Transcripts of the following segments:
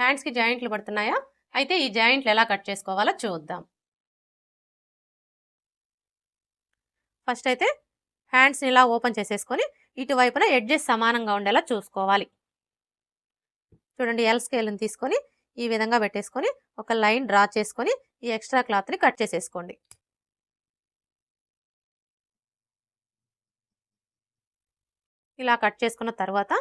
హ్యాండ్స్కి జాయింట్లు పడుతున్నాయా? అయితే ఈ జాయింట్లు ఎలా కట్ చేసుకోవాలో చూద్దాం. ఫస్ట్ అయితే హ్యాండ్స్ని ఇలా ఓపెన్ చేసేసుకొని ఇటువైపున ఎడ్జెస్ సమానంగా ఉండేలా చూసుకోవాలి. చూడండి, ఎల్ స్కేల్ని తీసుకొని ఈ విధంగా పెట్టేసుకొని ఒక లైన్ డ్రా చేసుకొని ఈ ఎక్స్ట్రా క్లాత్ని కట్ చేసేసుకోండి. ఇలా కట్ చేసుకున్న తర్వాత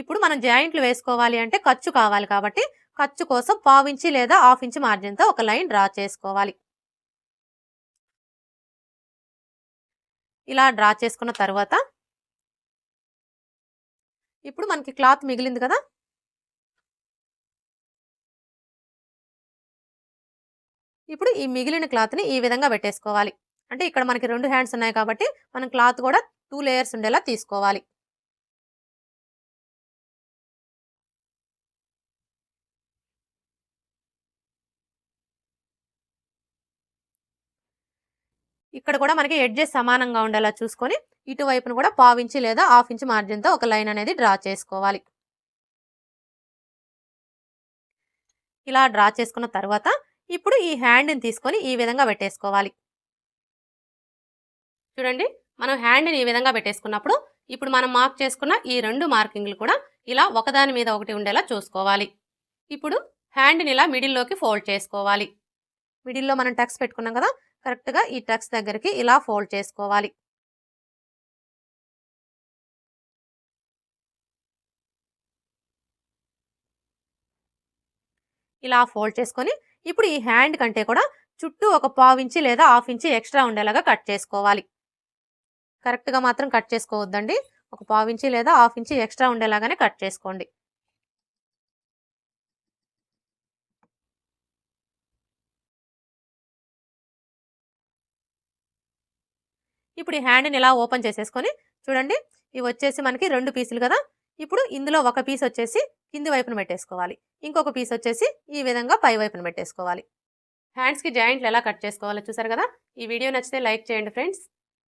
ఇప్పుడు మనం జాయింట్లు వేసుకోవాలి అంటే ఖర్చు కావాలి కాబట్టి ఖర్చు కోసం 1/2 ఇంచి లేదా 1/2 ఇంచ్ మార్జిన్తో ఒక లైన్ డ్రా చేసుకోవాలి. ఇలా డ్రా చేసుకున్న తర్వాత ఇప్పుడు మనకి క్లాత్ మిగిలింది కదా, ఇప్పుడు ఈ మిగిలిన క్లాత్ని ఈ విధంగా పెట్టేసుకోవాలి. అంటే ఇక్కడ మనకి 2 హ్యాండ్స్ ఉన్నాయి కాబట్టి మనం క్లాత్ కూడా 2 లేయర్స్ ఉండేలా తీసుకోవాలి. ఇక్కడ కూడా మనకి ఎడ్జెస్ సమానంగా ఉండేలా చూసుకొని ఇటువైపును కూడా 1/2 ఇంచి లేదా 1/2 ఇంచ్ మార్జిన్తో ఒక లైన్ అనేది డ్రా చేసుకోవాలి. ఇలా డ్రా చేసుకున్న తర్వాత ఇప్పుడు ఈ హ్యాండ్ని తీసుకొని ఈ విధంగా పెట్టేసుకోవాలి. చూడండి, మనం హ్యాండ్ని ఈ విధంగా పెట్టేసుకున్నప్పుడు ఇప్పుడు మనం మార్క్ చేసుకున్న ఈ 2 మార్కింగ్లు కూడా ఇలా ఒకదాని మీద ఒకటి ఉండేలా చూసుకోవాలి. ఇప్పుడు హ్యాండ్ని ఇలా మిడిల్లోకి ఫోల్డ్ చేసుకోవాలి. మిడిల్లో మనం టక్స్ పెట్టుకున్నాం కదా, కరెక్ట్గా ఈ టక్స్ దగ్గరికి ఇలా ఫోల్డ్ చేసుకోవాలి. ఇలా ఫోల్డ్ చేసుకొని ఇప్పుడు ఈ హ్యాండ్ కంటే కూడా చుట్టూ ఒక 1/2 ఇంచి లేదా 1/2 ఇంచి ఎక్స్ట్రా ఉండేలాగా కట్ చేసుకోవాలి. కరెక్ట్గా మాత్రం కట్ చేసుకోవద్దండి, ఒక 1/2 ఇంచి లేదా 1/2 ఇంచి ఎక్స్ట్రా ఉండేలాగానే కట్ చేసుకోండి. ఇప్పుడు ఈ హ్యాండ్ని ఇలా ఓపెన్ చేసేసుకొని చూడండి, ఇవి వచ్చేసి మనకి 2 పీసులు కదా, ఇప్పుడు ఇందులో ఒక పీస్ వచ్చేసి కింది వైపున పెట్టేసుకోవాలి, ఇంకొక పీస్ వచ్చేసి ఈ విధంగా పై వైపున పెట్టేసుకోవాలి. హ్యాండ్స్కి జాయింట్లు ఎలా కట్ చేసుకోవాలో చూసారు కదా. ఈ వీడియో నచ్చితే లైక్ చేయండి ఫ్రెండ్స్.